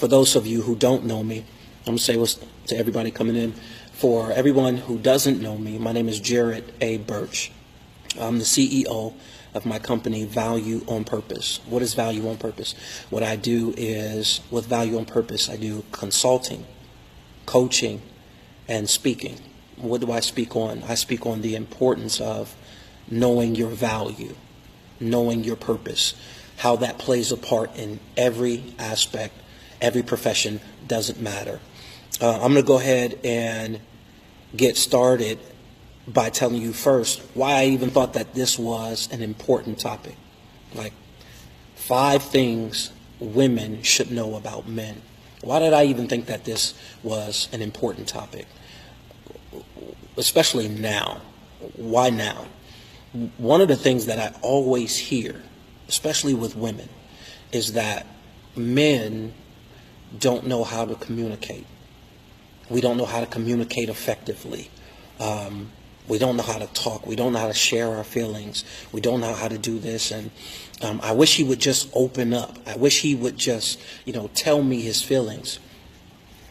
For those of you who don't know me, I'm going to say what's to everybody coming in. For everyone who doesn't know me, my name is Jairrod A.Burch. I'm the CEO of my company, Value on Purpose. What is Value on Purpose? What I do is, with Value on Purpose, I do consulting, coaching, and speaking. What do I speak on? I speak on the importance of knowing your value, knowing your purpose, how that plays a part in every aspect, every profession, doesn't matter. I'm going to go ahead and get started by telling you first why I even thought that this was an important topic. Like 5 things women should know about men. Why did I even think that this was an important topic? Especially now. Why now? One of the things that I always hear, especially with women, is that men don't know how to communicate. We don't know how to communicate effectively. We don't know how to talk. We don't know how to share our feelings. We don't know how to do this. And I wish he would just open up. I wish he would just, tell me his feelings.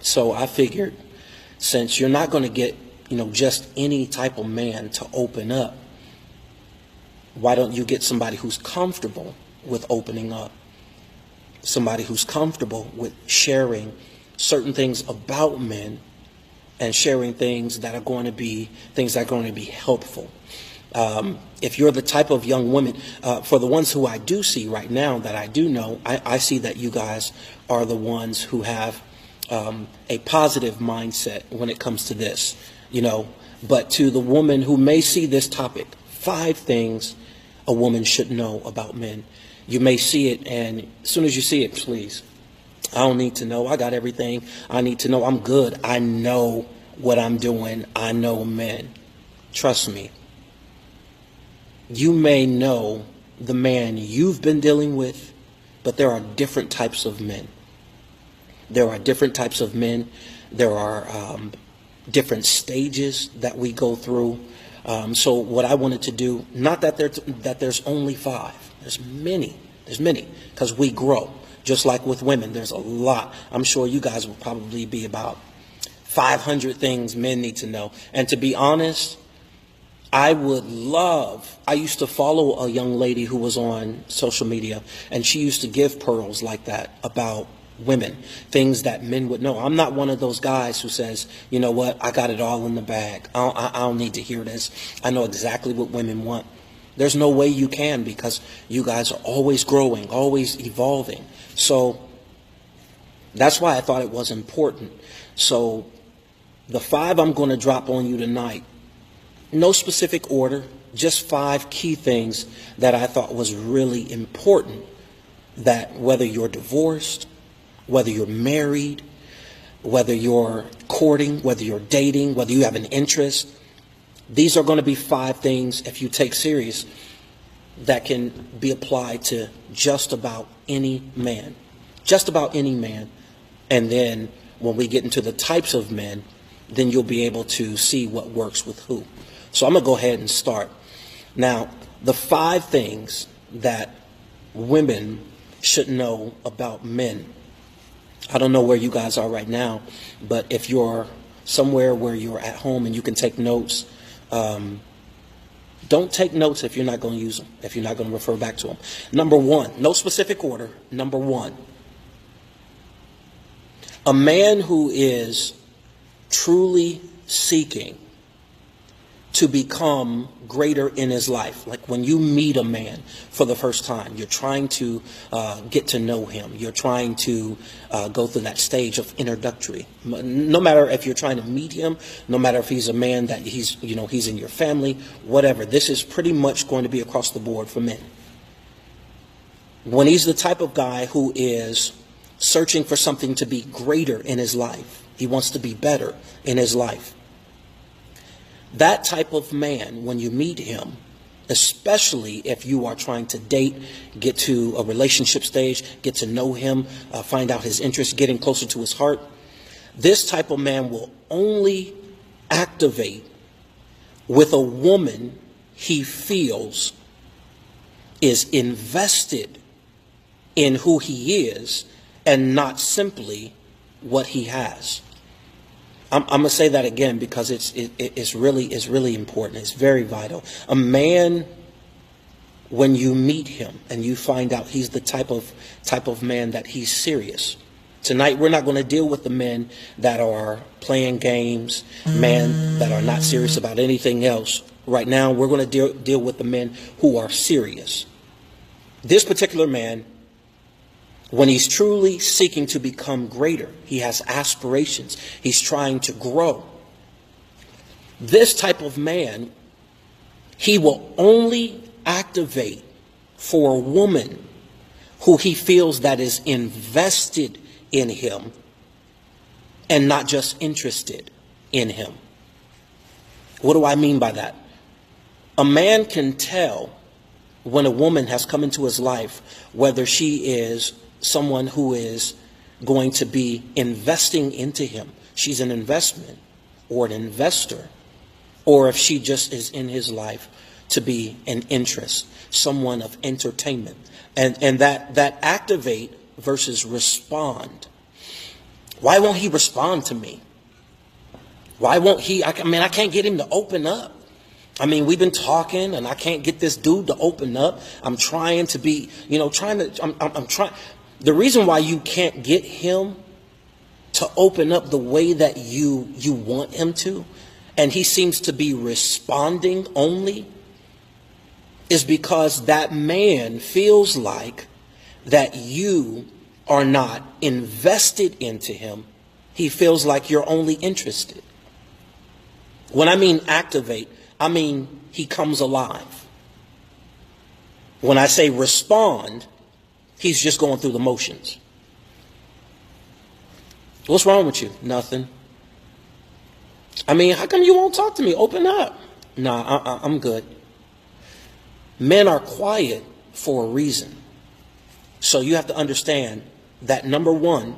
So I figured, since you're not going to get, just any type of man to open up, why don't you get somebody who's comfortable with opening up? Somebody who's comfortable with sharing certain things about men and sharing things that are going to be helpful. If you're the type of young woman, for the ones who I do see right now that I do know, I see that you guys are the ones who have a positive mindset when it comes to this, But to the woman who may see this topic, 5 things a woman should know about men. You may see it, and as soon as you see it, please, I don't need to know. I got everything I need to know. I'm good. I know what I'm doing. I know men. Trust me. You may know the man you've been dealing with, but there are different types of men. There are different types of men. There are different stages that we go through. So what I wanted to do, not that there's only 5. There's many, because we grow. Just like with women, there's a lot. I'm sure you guys will probably be about 500 things men need to know. And to be honest, I used to follow a young lady who was on social media, and she used to give pearls like that about women, things that men would know. I'm not one of those guys who says, you know what, I got it all in the bag. I don't need to hear this. I know exactly what women want. There's no way you can, because you guys are always growing, always evolving. So that's why I thought it was important. So the 5 I'm going to drop on you tonight, no specific order, just 5 key things that I thought was really important, that whether you're divorced, whether you're married, whether you're courting, whether you're dating, whether you have an interest, these are going to be 5 things, if you take serious, that can be applied to just about any man. Just about any man. And then when we get into the types of men, then you'll be able to see what works with who. So I'm going to go ahead and start. Now, the 5 things that women should know about men. I don't know where you guys are right now, but if you're somewhere where you're at home and you can take notes, don't take notes if you're not going to use them, if you're not going to refer back to them. Number 1, no specific order. Number 1, a man who is truly seeking to become greater in his life. Like when you meet a man for the first time, you're trying to get to know him. You're trying to go through that stage of introductory. No matter if you're trying to meet him, no matter if he's a man that he's in your family, whatever. This is pretty much going to be across the board for men. When he's the type of guy who is searching for something to be greater in his life, he wants to be better in his life. That type of man, when you meet him, especially if you are trying to date, get to a relationship stage, get to know him, find out his interests, getting closer to his heart, this type of man will only activate with a woman he feels is invested in who he is and not simply what he has. I'm going to say that again because it's really important. It's very vital. A man, when you meet him and you find out he's the type of man that he's serious. Tonight we're not going to deal with the men that are playing games, men that are not serious about anything else. Right now we're going to deal with the men who are serious. This particular man, when he's truly seeking to become greater, he has aspirations, he's trying to grow. This type of man, he will only activate for a woman who he feels that is invested in him and not just interested in him. What do I mean by that? A man can tell when a woman has come into his life whether she is someone who is going to be investing into him. She's an investment or an investor, or if she just is in his life to be an interest, someone of entertainment. And that activate versus respond. Why won't he respond to me? Why won't he? I can't get him to open up. I mean, we've been talking and I can't get this dude to open up. I'm trying to be, I'm trying. The reason why you can't get him to open up the way that you want him to, and he seems to be responding only, is because that man feels like that you are not invested into him. He feels like you're only interested. When I mean activate, I mean he comes alive. When I say respond, he's just going through the motions. What's wrong with you? Nothing. I mean, how come you won't talk to me? Open up. Nah, I'm good. Men are quiet for a reason. So you have to understand that, number one,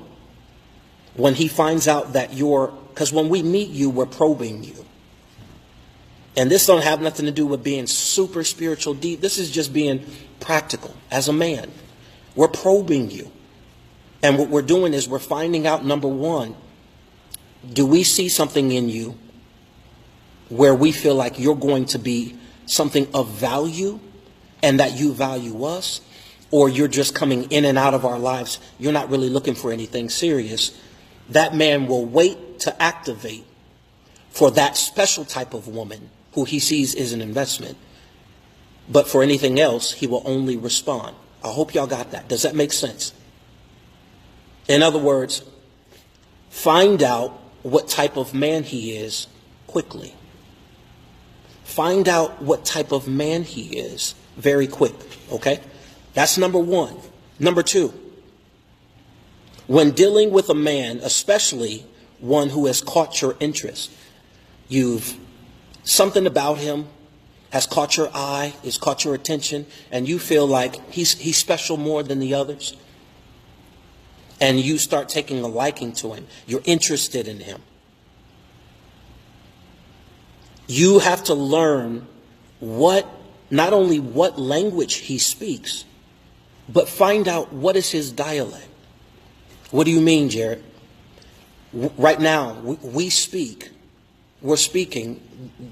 when he finds out that because when we meet you, we're probing you. And this don't have nothing to do with being super spiritual deep. This is just being practical as a man. We're probing you. And what we're doing is we're finding out, number one, do we see something in you where we feel like you're going to be something of value and that you value us? Or you're just coming in and out of our lives. You're not really looking for anything serious. That man will wait to activate for that special type of woman who he sees is an investment. But for anything else, he will only respond. I hope y'all got that. Does that make sense? In other words, find out what type of man he is quickly. Find out what type of man he is very quick, okay? That's number one. Number two, when dealing with a man, especially one who has caught your interest, something about him has caught your eye, has caught your attention, and you feel like he's special more than the others, and you start taking a liking to him. You're interested in him. You have to learn not only what language he speaks, but find out what is his dialect. What do you mean, Jairrod? Right now, we're speaking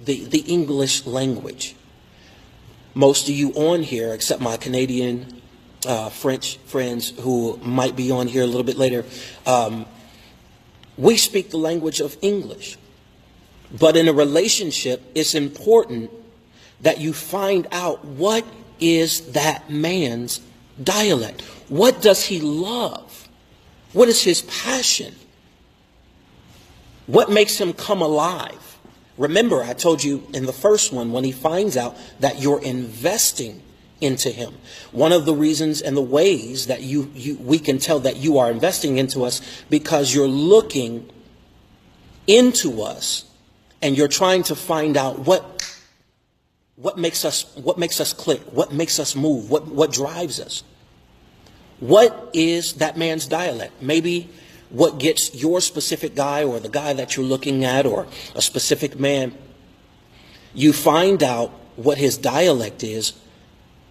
the English language. Most of you on here, except my Canadian French friends who might be on here a little bit later, we speak the language of English. But in a relationship, it's important that you find out what is that man's dialect. What does he love? What is his passion? What makes him come alive? Remember, I told you in the first one, when he finds out that you're investing into him, one of the reasons and the ways that we can tell that you are investing into us, because you're looking into us and you're trying to find out what makes us click, what makes us move, what drives us. What is that man's dialect? Maybe what gets your specific guy or the guy that you're looking at or a specific man. You find out what his dialect is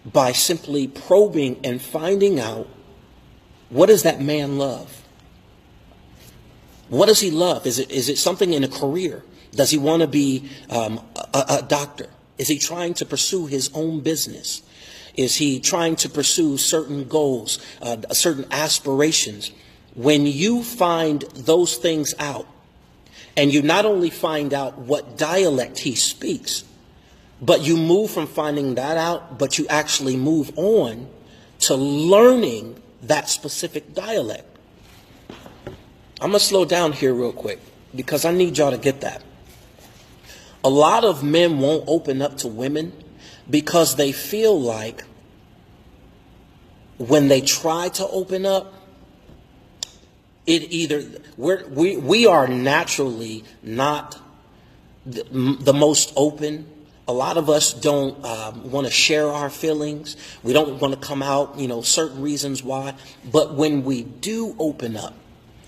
by simply probing and finding out What does that man love? What does he love? Is it something in a career? Does he want to be a doctor? Is he trying to pursue his own business? Is he trying to pursue certain goals, certain aspirations? When you find those things out, and you not only find out what dialect he speaks, but you move from finding that out, but you actually move on to learning that specific dialect. I'm going to slow down here real quick because I need y'all to get that. A lot of men won't open up to women because they feel like when they try to open up, we are naturally not the most open. A lot of us don't want to share our feelings. We don't want to come out, certain reasons why. But when we do open up,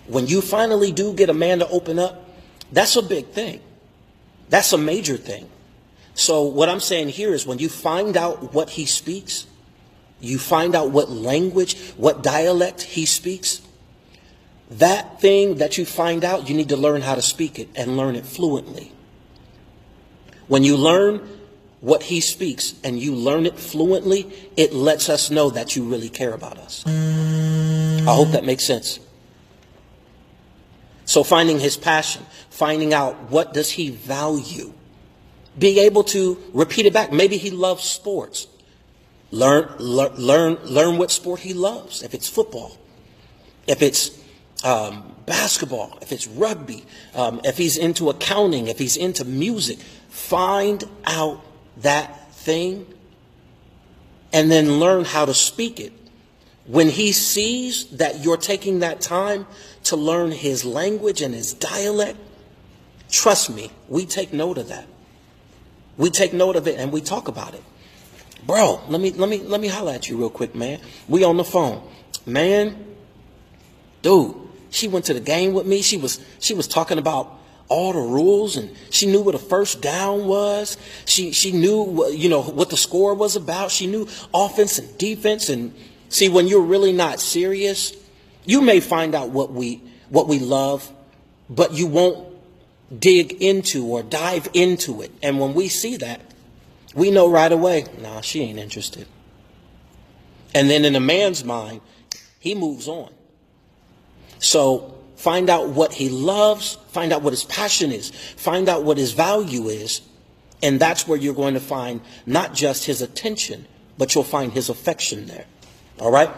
when you finally do get a man to open up, that's a big thing. That's a major thing. So what I'm saying here is when you find out what he speaks, you find out what language, what dialect he speaks, that thing that you find out, you need to learn how to speak it and learn it fluently. When you learn what he speaks and you learn it fluently, it lets us know that you really care about us. I hope that makes sense. So finding his passion, finding out what does he value, being able to repeat it back. Maybe he loves sports. Learn what sport he loves. If it's football, if it's basketball, if it's rugby, if he's into accounting, if he's into music, find out that thing and then learn how to speak it. When he sees that you're taking that time to learn his language and his dialect, trust me, we take note of that. We take note of it and we talk about it. Bro, let me holler at you real quick, man. We on the phone. Man, dude, she went to the game with me. She was talking about all the rules and she knew what a first down was. She knew what the score was about. She knew offense and defense. And see, when you're really not serious, you may find out what we love, but you won't dig into or dive into it. And when we see that, we know right away, nah, she ain't interested. And then in a man's mind, he moves on. So find out what he loves, find out what his passion is, find out what his value is, and that's where you're going to find not just his attention, but you'll find his affection there. All right?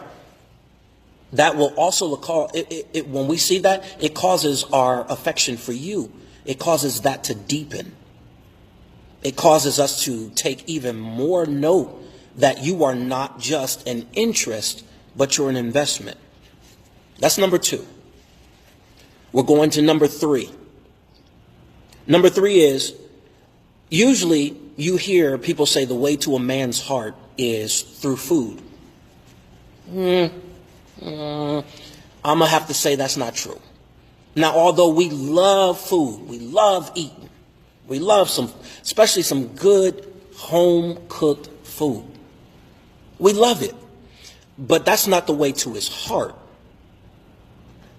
That will also call it when we see that, it causes our affection for you. It causes that to deepen. It causes us to take even more note that you are not just an interest, but you're an investment. That's number 2. We're going to number 3. Number 3 is, usually you hear people say the way to a man's heart is through food. I'm going to have to say that's not true. Now, although we love food, we love eating, we love especially some good home-cooked food. We love it. But that's not the way to his heart.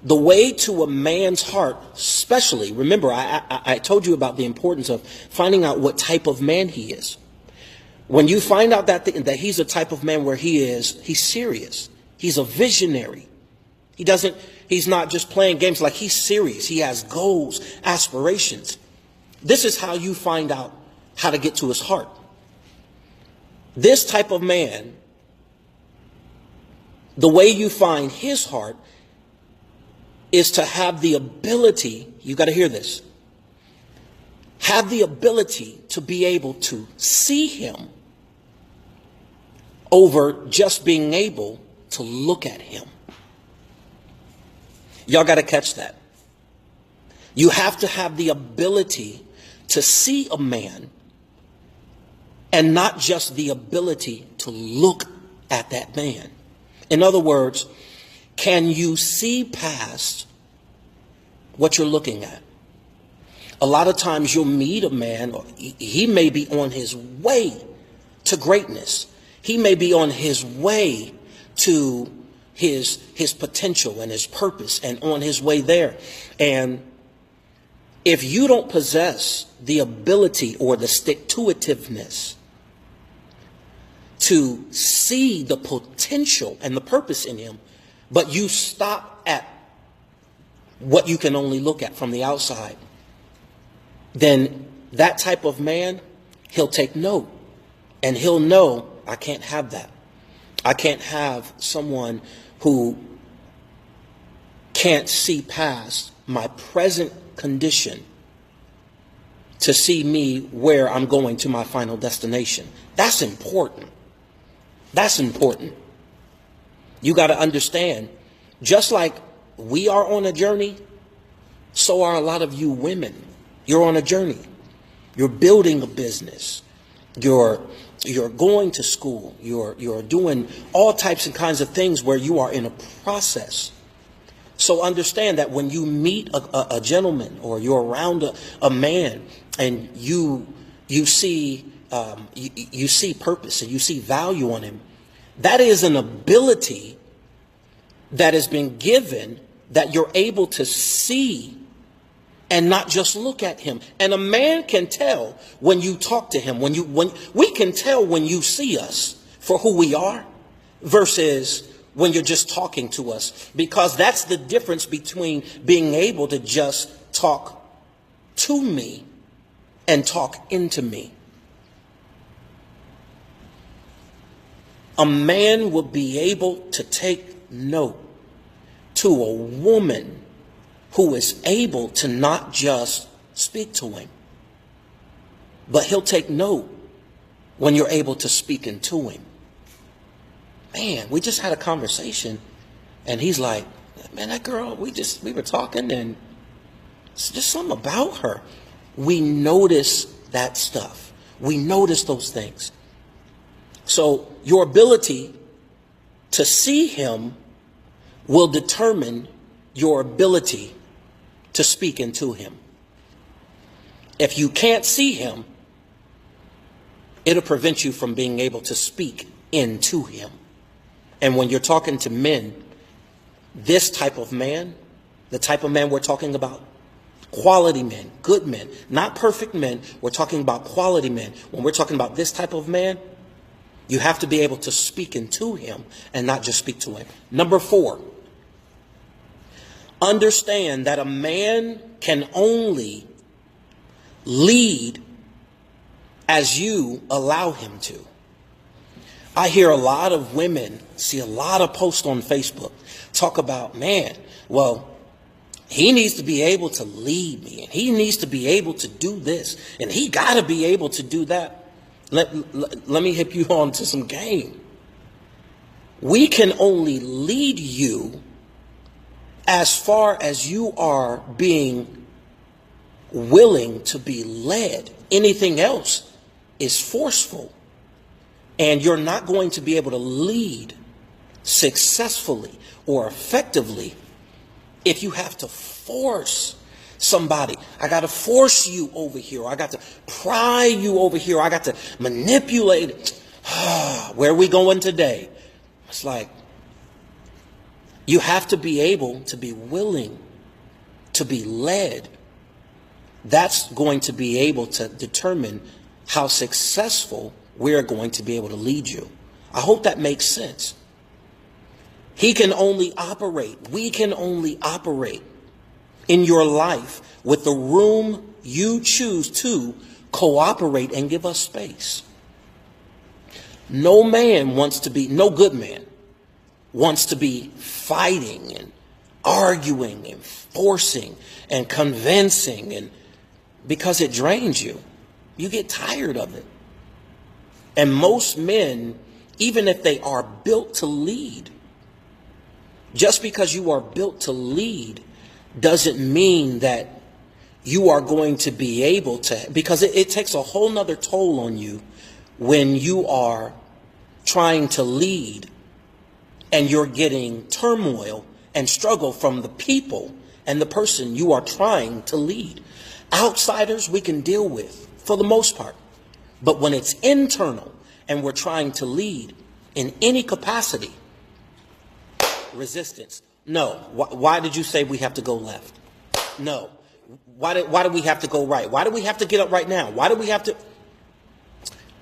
The way to a man's heart, especially, remember, I told you about the importance of finding out what type of man he is. When you find out that he's a type of man where he's serious. He's a visionary. He's not just playing games, like he's serious. He has goals, aspirations. This is how you find out how to get to his heart. This type of man, the way you find his heart is to have the ability, you got to hear this, have the ability to be able to see him over just being able to look at him. Y'all got to catch that. You have to have the ability to see a man and not just the ability to look at that man. In other words, can you see past what you're looking at? A lot of times you'll meet a man, he may be on his way to greatness. He may be on his way to his potential and his purpose and on his way there. And if you don't possess the ability or the stick-to-itiveness to see the potential and the purpose in him, but you stop at what you can only look at from the outside, then that type of man, he'll take note and he'll know, I can't have that. I can't have someone who can't see past my present condition to see me where I'm going to my final destination. That's important. That's important. You got to understand, just like we are on a journey, so are a lot of you women. You're on a journey. You're building a business. You're going to school. You're doing all types and kinds of things where you are in a process. So understand that when you meet a gentleman, or you're around a man, and you see purpose and you see value on him, that is an ability that has been given, that you're able to see and not just look at him. And a man can tell when you talk to him, when we can tell when you see us for who we are versus when you're just talking to us, because that's the difference between being able to just talk to me and talk into me. A man will be able to take note to a woman who is able to not just speak to him, but he'll take note when you're able to speak into him. Man, we just had a conversation and he's like, man, that girl, we were talking and it's just something about her. We notice that stuff. We notice those things. So your ability to see him will determine your ability to speak into him. If you can't see him, it'll prevent you from being able to speak into him. And when you're talking to men, this type of man, the type of man we're talking about, quality men, good men, not perfect men, we're talking about quality men. When we're talking about this type of man, you have to be able to speak into him and not just speak to him. Number 4, understand that a man can only lead as you allow him to. I hear a lot of women, see a lot of posts on Facebook, talk about, man, well, he needs to be able to lead me, and he needs to be able to do this, and he got to be able to do that. Let me hip you on to some game. We can only lead you as far as you are being willing to be led. Anything else is forceful. And you're not going to be able to lead successfully or effectively if you have to force somebody. I got to force you over here. I got to pry you over here. I got to manipulate it. Where are we going today? It's like you have to be able to be willing to be led. That's going to be able to determine how successful we're going to be able to lead you. I hope that makes sense. We can only operate in your life with the room you choose to cooperate and give us space. No good man wants to be fighting and arguing and forcing and convincing, and because it drains you. You get tired of it. And most men, even if they are built to lead, just because you are built to lead doesn't mean that you are going to be able to, because it takes a whole nother toll on you when you are trying to lead and you're getting turmoil and struggle from the people and the person you are trying to lead. Outsiders we can deal with for the most part. But when it's internal and we're trying to lead in any capacity, Resistance. No. Why did you say we have to go left? No. Why do we have to go right? Why do we have to get up right now? Why do we have to?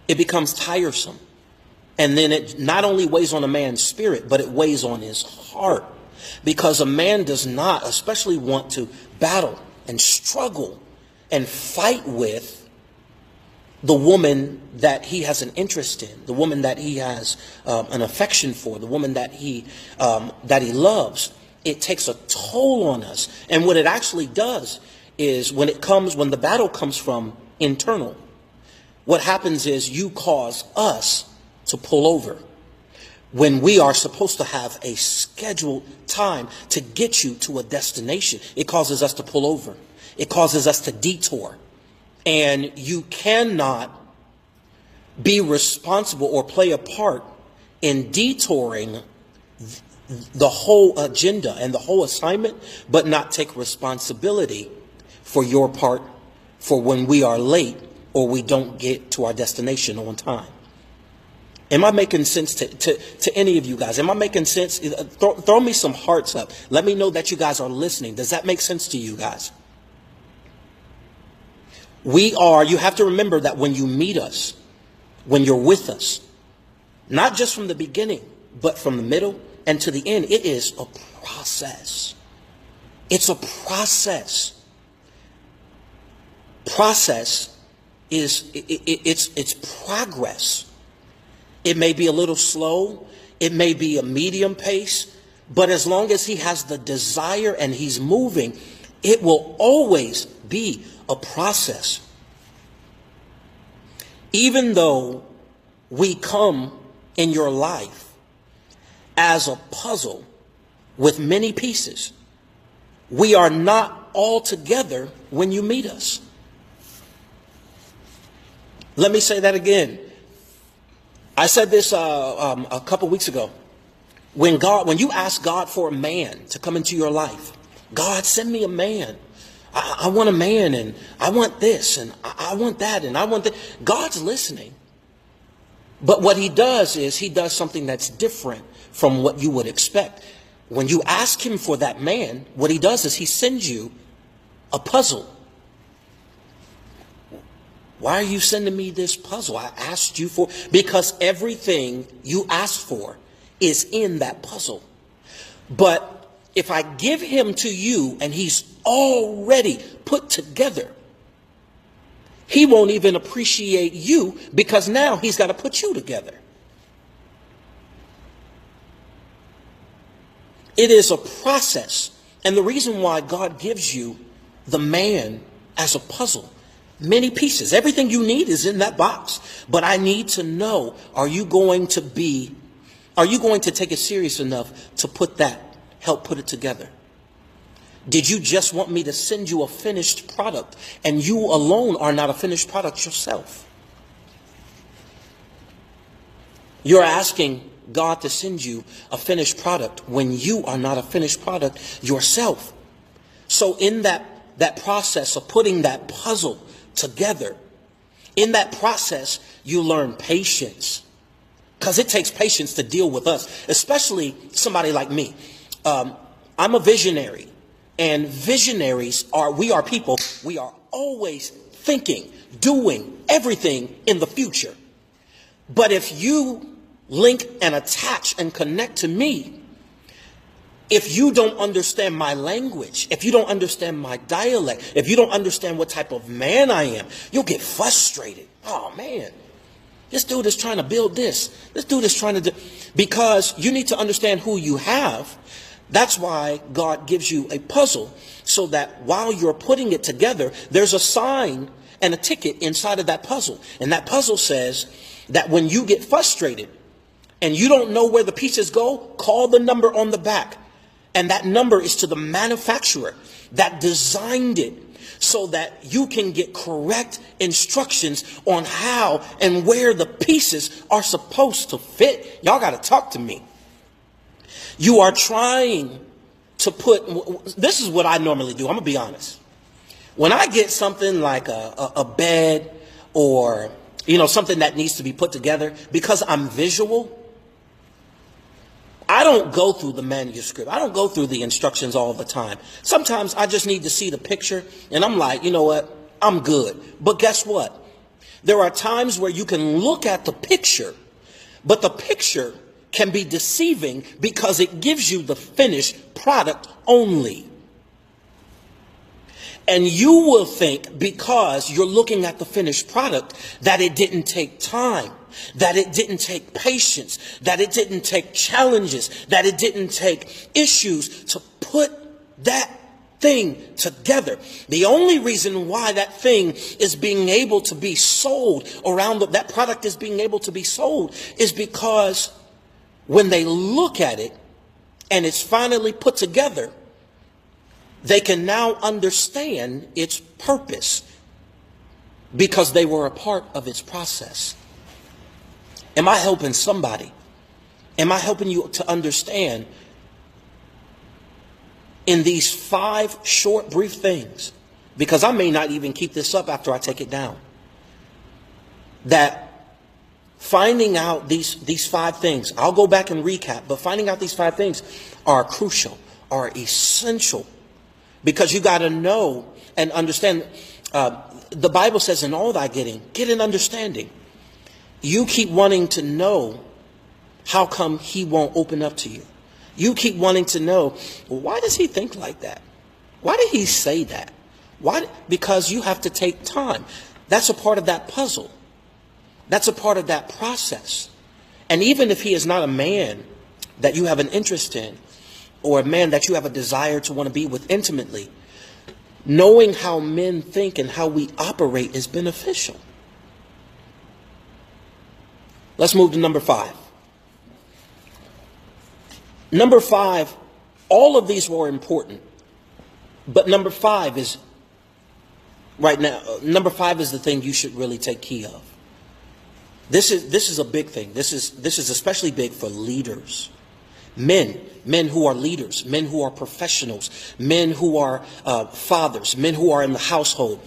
It becomes tiresome. And then it not only weighs on a man's spirit, but it weighs on his heart. Because a man does not especially want to battle and struggle and fight with the woman that he has an interest in, the woman that he has an affection for, the woman that he loves. It takes a toll on us. And what it actually does is when the battle comes from internal, what happens is you cause us to pull over when we are supposed to have a scheduled time to get you to a destination. It causes us to pull over. It causes us to detour. And you cannot be responsible or play a part in detouring the whole agenda and the whole assignment, but not take responsibility for your part for when we are late or we don't get to our destination on time. Am I making sense to any of you guys? Am I making sense? Throw me some hearts up. Let me know that you guys are listening. Does that make sense to you guys? You have to remember that when you meet us, when you're with us, not just from the beginning, but from the middle and to the end, it is a process. It's a process. Process is, it's progress. It may be a little slow. It may be a medium pace. But as long as he has the desire and he's moving, it will always be a process. Even though we come in your life as a puzzle with many pieces, we are not all together when you meet us. Let me say that again. I said this a couple weeks ago. When you ask God for a man to come into your life, God, send me a man. I want a man, and I want this, and I want that, and I want that. God's listening. But what he does is he does something that's different from what you would expect. When you ask him for that man, what he does is he sends you a puzzle. Why are you sending me this puzzle? I asked you for, because everything you asked for is in that puzzle. But if I give him to you and he's already put together, he won't even appreciate you because now he's got to put you together. It is a process. And the reason why God gives you the man as a puzzle, many pieces, everything you need is in that box. But I need to know, are you going to take it serious enough to help put it together? Did you just want me to send you a finished product and you alone are not a finished product yourself? You're asking God to send you a finished product when you are not a finished product yourself. So in that process of putting that puzzle together, in that process, you learn patience. Because it takes patience to deal with us, especially somebody like me. I'm a visionary. And visionaries we are people, we are always thinking, doing everything in the future. But if you link and attach and connect to me, if you don't understand my language, if you don't understand my dialect, if you don't understand what type of man I am, you'll get frustrated. Oh man, this dude is trying to build this. This dude is trying to do, because you need to understand who you have. That's why God gives you a puzzle, so that while you're putting it together, there's a sign and a ticket inside of that puzzle. And that puzzle says that when you get frustrated and you don't know where the pieces go, call the number on the back. And that number is to the manufacturer that designed it, so that you can get correct instructions on how and where the pieces are supposed to fit. Y'all got to talk to me. You are trying to this is what I normally do. I'm going to be honest. When I get something like a bed or, something that needs to be put together, because I'm visual, I don't go through the manuscript. I don't go through the instructions all the time. Sometimes I just need to see the picture and I'm like, you know what? I'm good. But guess what? There are times where you can look at the picture, but the picture can be deceiving because it gives you the finished product only. And you will think, because you're looking at the finished product, that it didn't take time, that it didn't take patience, that it didn't take challenges, that it didn't take issues to put that thing together. The only reason why that thing is being able to be sold around, that product is being able to be sold, is because when they look at it and it's finally put together, they can now understand its purpose because they were a part of its process. Am I helping somebody? Am I helping you to understand in these 5 short, brief things? Because I may not even keep this up after I take it down. That finding out these 5 things, I'll go back and recap, but finding out these 5 things are crucial, are essential. Because you got to know and understand. The Bible says, in all thy getting, get an understanding. You keep wanting to know, how come he won't open up to you? You keep wanting to know, well, why does he think like that? Why did he say that? Why? Because you have to take time. That's a part of that puzzle. That's a part of that process. And even if he is not a man that you have an interest in, or a man that you have a desire to want to be with intimately, knowing how men think and how we operate is beneficial. Let's move to number 5. Number 5, all of these were important, but number 5 is right now. Number 5 is the thing you should really take key of. This is a big thing. This is especially big for leaders. Men who are leaders, men who are professionals, men who are fathers, men who are in the household.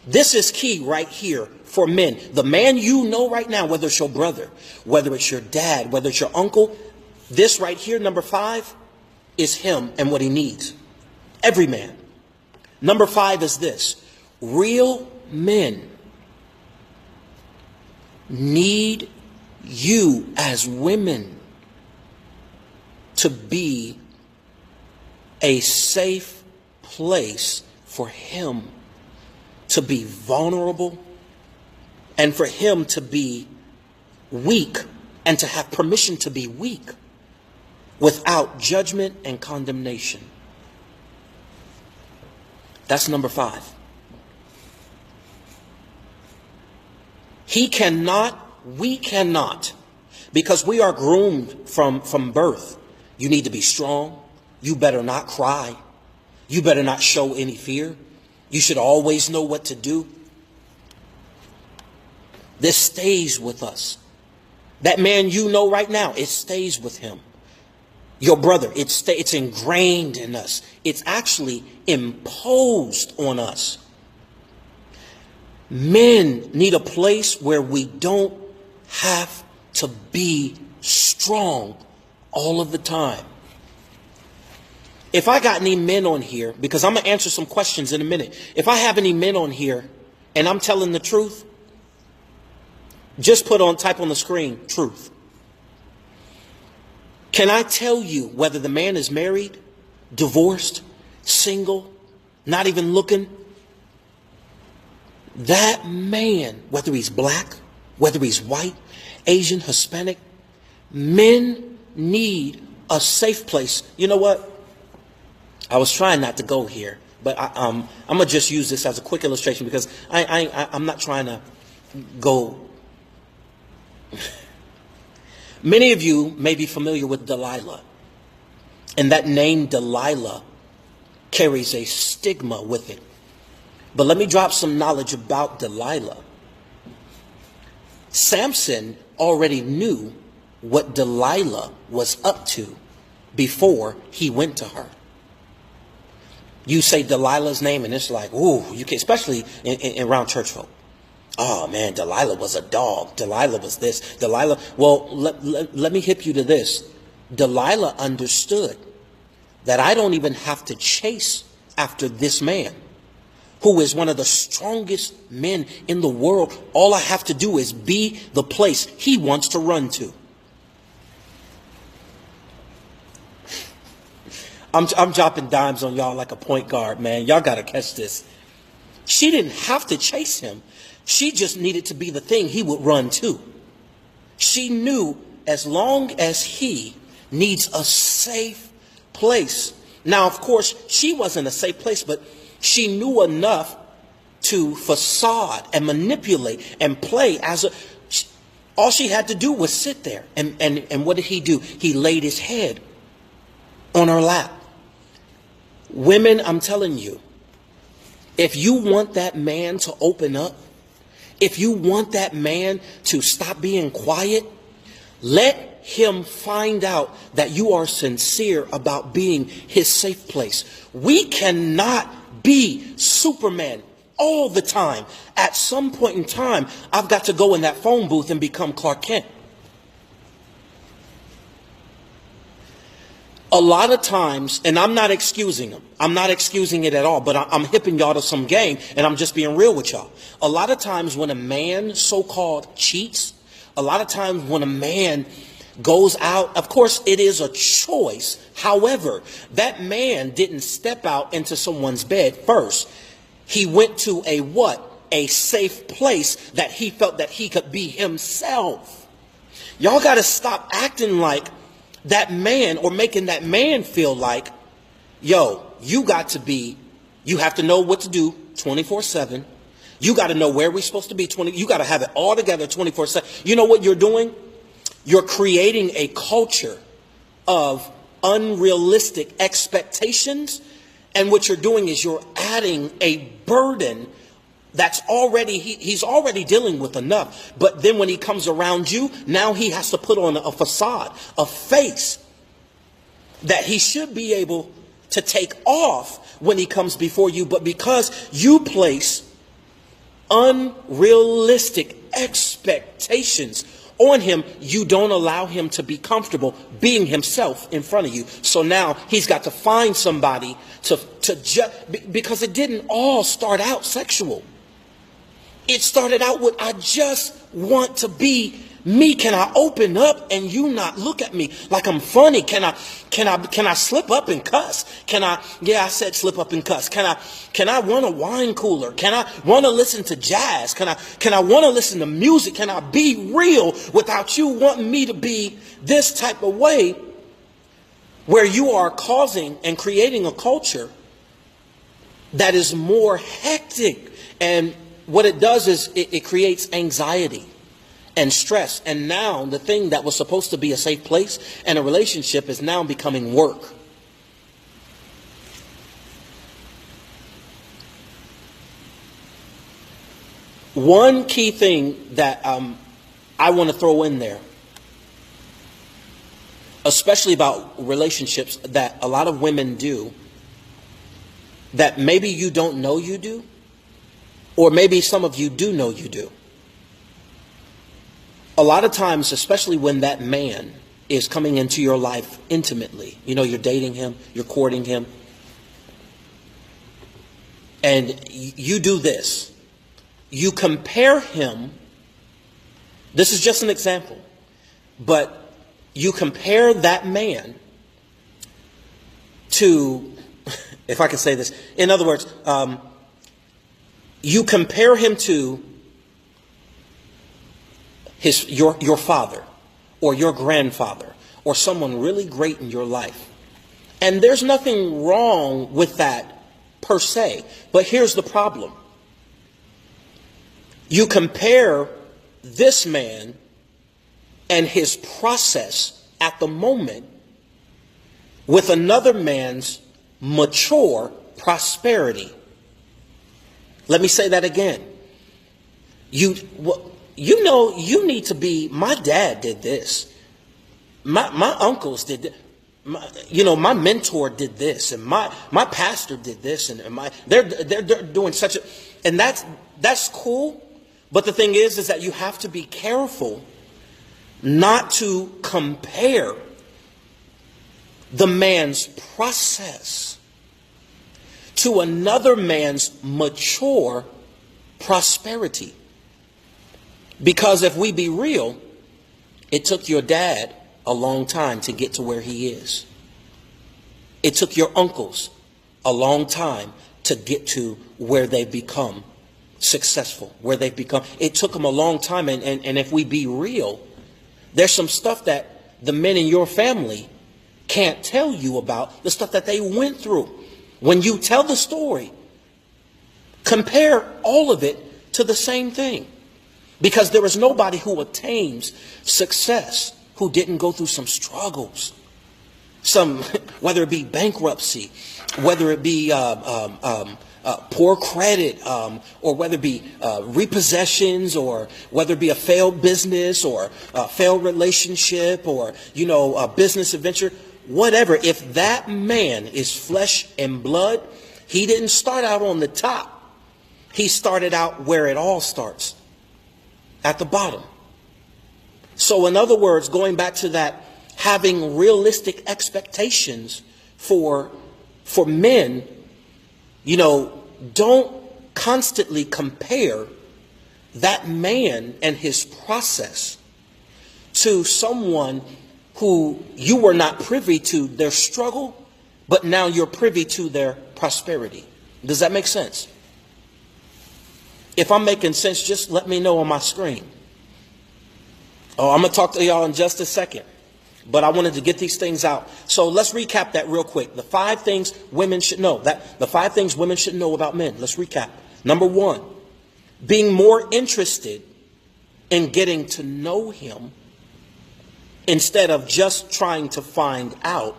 This is key right here for men. The man you know right now, whether it's your brother, whether it's your dad, whether it's your uncle, this right here, number 5, is him and what he needs. Every man. Number 5 is this. Real men need you as women to be a safe place for him to be vulnerable and for him to be weak and to have permission to be weak without judgment and condemnation. That's number 5. We cannot, because we are groomed from birth. You need to be strong. You better not cry. You better not show any fear. You should always know what to do. This stays with us. That man you know right now, it stays with him. Your brother, it's ingrained in us. It's actually imposed on us. Men need a place where we don't have to be strong all of the time. If I got any men on here, because I'm going to answer some questions in a minute. If I have any men on here and I'm telling the truth, just type on the screen, truth. Can I tell you whether the man is married, divorced, single, not even looking? That man, whether he's black, whether he's white, Asian, Hispanic, men need a safe place. You know what? I was trying not to go here, but I'm going to just use this as a quick illustration because I'm not trying to go. Many of you may be familiar with Delilah. And that name Delilah carries a stigma with it. But let me drop some knowledge about Delilah. Samson already knew what Delilah was up to before he went to her. You say Delilah's name and it's like, ooh, you can, especially around church folk. Oh man, Delilah was a dog. Delilah was this. Delilah. Well, let me hip you to this. Delilah understood that I don't even have to chase after this man, who is one of the strongest men in the world. All I have to do is be the place he wants to run to. I'm dropping dimes on y'all like a point guard, man. Y'all got to catch this. She didn't have to chase him. She just needed to be the thing he would run to. She knew as long as he needs a safe place. Now, of course, she wasn't a safe place, but she knew enough to facade and manipulate and play as a... All she had to do was sit there. And what did he do? He laid his head on her lap. Women, I'm telling you, if you want that man to open up, if you want that man to stop being quiet, let him find out that you are sincere about being his safe place. We cannot be Superman all the time. At some point in time, I've got to go in that phone booth and become Clark Kent. A lot of times, and I'm not excusing them. I'm not excusing it at all, but I'm hipping y'all to some game, and I'm just being real with y'all. A lot of times when a man so-called cheats, a lot of times when a man goes out, of course it is a choice. However, that man didn't step out into someone's bed first. He went to a what? A safe place that he felt that he could be himself. Y'all got to stop acting like that man, or making that man feel like, yo, you have to know what to do 24/7. You got to know where we're supposed to be you got to have it all together 24/7. You know what you're doing? You're creating a culture of unrealistic expectations. And what you're doing is you're adding a burden that's already, he's already dealing with enough. But then when he comes around you, now he has to put on a facade, a face that he should be able to take off when he comes before you. But because you place unrealistic expectations on him, you don't allow him to be comfortable being himself in front of you. So now he's got to find somebody because it didn't all start out sexual. It started out with, I just want to be me. Can I open up and you not look at me like I'm funny? Can I slip up and cuss? I said slip up and cuss. Can I run a wine cooler? Can I want to listen to jazz? Can I want to listen to music? Can I be real without you wanting me to be this type of way, where you are causing and creating a culture that is more hectic? And what it does is it creates anxiety and stress. And now the thing that was supposed to be a safe place and a relationship is now becoming work. One key thing that I want to throw in there, especially about relationships, that a lot of women do, that maybe you don't know you do, or maybe some of you do know you do. A lot of times, especially when that man is coming into your life intimately, you're dating him, you're courting him, and you do this. You compare him. This is just an example, but you compare that man to, if I can say this, in other words, you compare him to your father or your grandfather or someone really great in your life. And there's nothing wrong with that per se. But here's the problem. You compare this man and his process at the moment with another man's mature prosperity. Let me say that again. You need to be, my dad did this. My uncles did this. My mentor did this, and my pastor did this, and they're doing such a, and that's cool. But the thing is that you have to be careful not to compare the man's process to another man's mature prosperity. Because if we be real, it took your dad a long time to get to where he is. It took your uncles a long time to get to where they've become successful, where they've become. It took them a long time. And if we be real, there's some stuff that the men in your family can't tell you about, the stuff that they went through. When you tell the story, compare all of it to the same thing. Because there is nobody who attains success who didn't go through some struggles. Whether it be bankruptcy, whether it be poor credit, or whether it be repossessions, or whether it be a failed business, or a failed relationship, or, a business adventure, whatever. If that man is flesh and blood, he didn't start out on the top. He started out where it all starts, at the bottom. So in other words, going back to that, having realistic expectations for men, don't constantly compare that man and his process to someone who you were not privy to their struggle, but now you're privy to their prosperity. Does that make sense? If I'm making sense, just let me know on my screen. Oh, I'm going to talk to y'all in just a second, but I wanted to get these things out. So let's recap that real quick. The 5 things women should know. The 5 things women should know about men. Let's recap. Number 1, being more interested in getting to know him instead of just trying to find out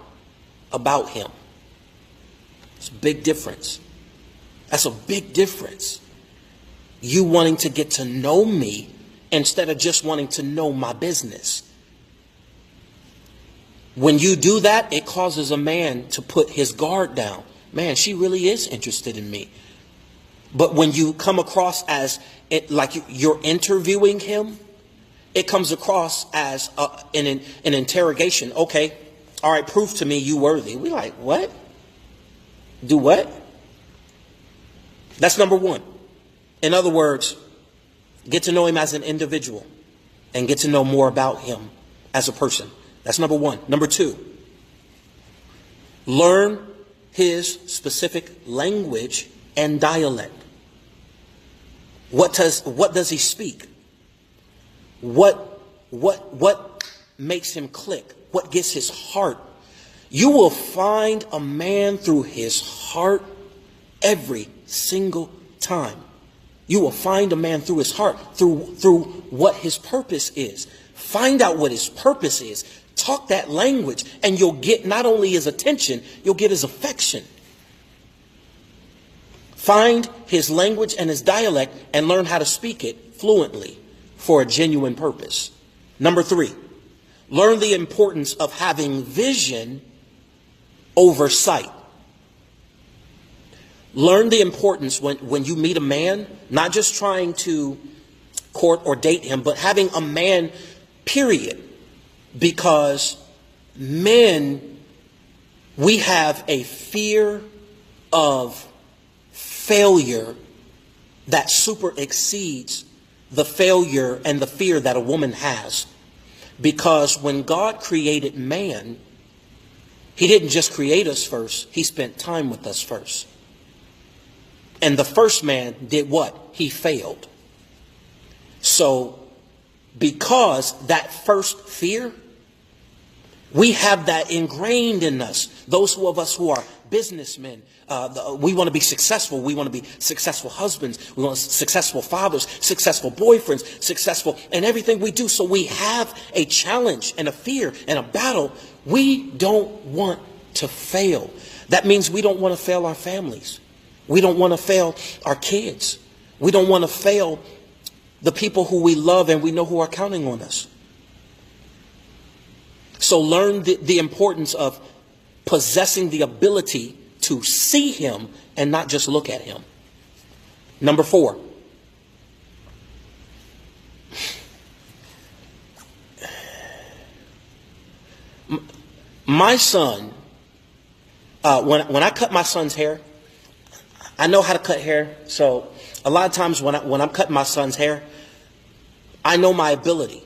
about him. It's a big difference. That's a big difference. You wanting to get to know me instead of just wanting to know my business. When you do that, it causes a man to put his guard down. Man, she really is interested in me. But when you come across as like you're interviewing him, it comes across as an interrogation. Okay, all right, prove to me you worthy. We're like, what? Do what? That's number 1. In other words, get to know him as an individual and get to know more about him as a person. That's number 1. Number 2, learn his specific language and dialect. What does he speak? What makes him click? What gets his heart? You will find a man through his heart every single time. You will find a man through his heart, through what his purpose is. Find out what his purpose is. Talk that language, and you'll get not only his attention, you'll get his affection. Find his language and his dialect and learn how to speak it fluently for a genuine purpose. Number 3, learn the importance of having vision over sight. Learn the importance when you meet a man, not just trying to court or date him, but having a man, period. Because men, we have a fear of failure that super exceeds the failure and the fear that a woman has. Because when God created man, he didn't just create us first, he spent time with us first. And the first man did what? He failed. So, because that first fear, we have that ingrained in us. Those of us who are businessmen, we want to be successful. We want to be successful husbands. We want successful fathers, successful boyfriends, successful in everything we do. So we have a challenge and a fear and a battle. We don't want to fail. That means we don't want to fail our families. We don't want to fail our kids. We don't want to fail the people who we love and we know who are counting on us. So learn the importance of possessing the ability to see him and not just look at him. Number 4. My son When I cut my son's hair, I know how to cut hair. So a lot of times when I'm cutting my son's hair, I know my ability.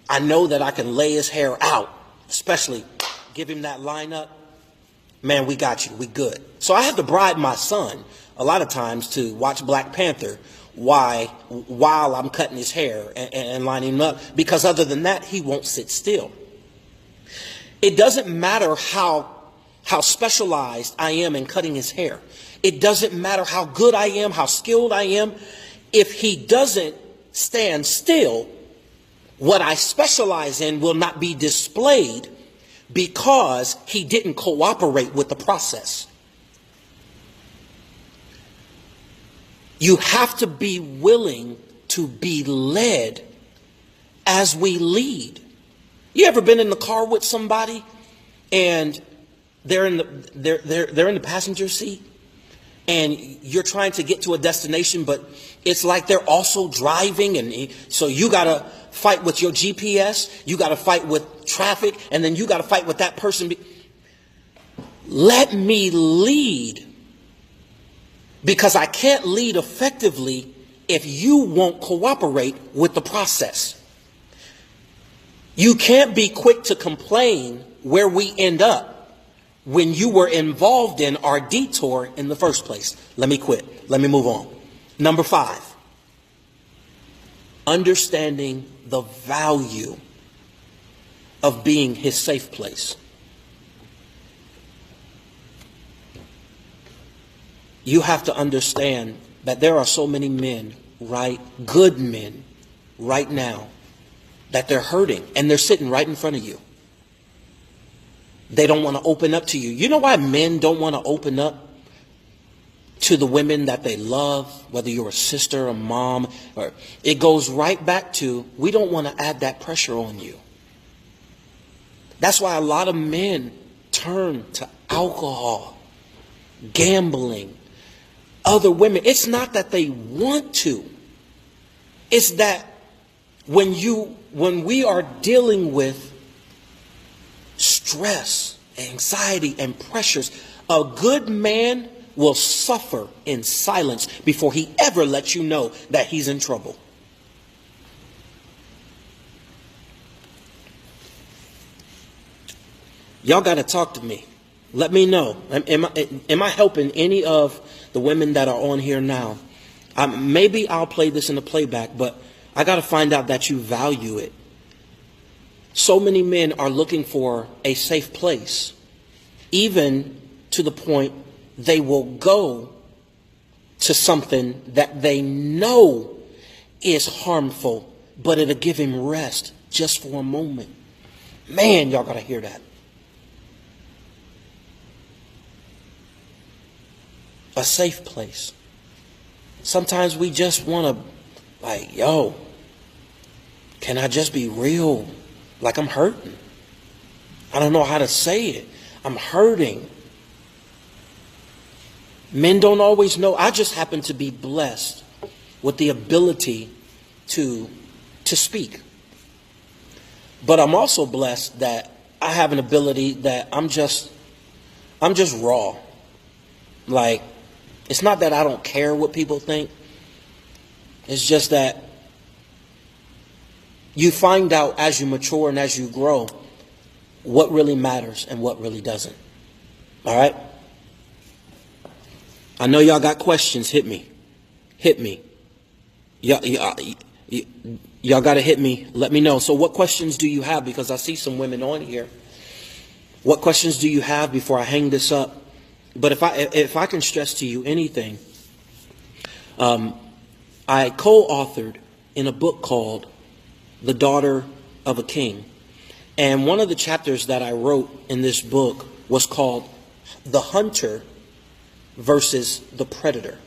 I know that I can lay his hair out, especially give him that line up. Man, we got you. We good. So I have to bribe my son a lot of times to watch Black Panther while I'm cutting his hair and lining him up, because other than that, he won't sit still. It doesn't matter how specialized I am in cutting his hair. It doesn't matter how good I am, how skilled I am. If he doesn't stand still, what I specialize in will not be displayed because he didn't cooperate with the process. You have to be willing to be led as we lead. You ever been in the car with somebody and they're in the passenger seat and you're trying to get to a destination, but it's like they're also driving, and so you got to fight with your GPS, you got to fight with traffic, and then you got to fight with that person. Let me lead, because I can't lead effectively if you won't cooperate with the process. You can't be quick to complain where we end up when you were involved in our detour in the first place. Let me quit. Let me move on. Number 5, understanding the value of being his safe place. You have to understand that there are so many men, right, good men, right now, that they're hurting and they're sitting right in front of you. They don't want to open up to you. You know why men don't want to open up to the women that they love, whether you're a sister, a mom, or it goes right back to, we don't want to add that pressure on you. That's why a lot of men turn to alcohol, gambling, other women. It's not that they want to. It's that when we are dealing with stress, anxiety, and pressures, a good man will suffer in silence before he ever lets you know that he's in trouble. Y'all got to talk to me. Let me know. Am I helping any of the women that are on here now? Maybe I'll play this in the playback, but I got to find out that you value it. So many men are looking for a safe place, even to the point they will go to something that they know is harmful, but it'll give him rest just for a moment. Man, y'all got to hear that. A safe place. Sometimes we just want to, like, yo, can I just be real? Like, I'm hurting. I don't know how to say it. I'm hurting. Men don't always know. I just happen to be blessed with the ability to speak. But I'm also blessed that I have an ability that I'm just raw. Like, it's not that I don't care what people think. It's just that you find out as you mature and as you grow what really matters and what really doesn't. All right? I know y'all got questions. Hit me. Hit me. Y'all got to hit me. Let me know. So what questions do you have? Because I see some women on here. What questions do you have before I hang this up? But if I can stress to you anything, I co-authored in a book called The Daughter of a King. And one of the chapters that I wrote in this book was called The Hunter versus the Predator.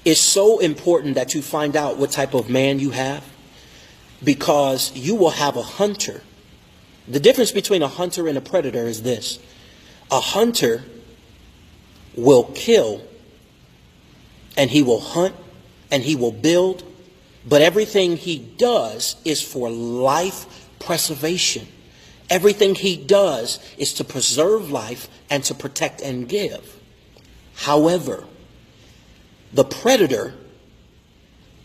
It's so important that you find out what type of man you have, because you will have a hunter. The difference between a hunter and a predator is this. A hunter will kill, and he will hunt, and he will build, but everything he does is for life preservation. Everything he does is to preserve life and to protect and give. However, the predator,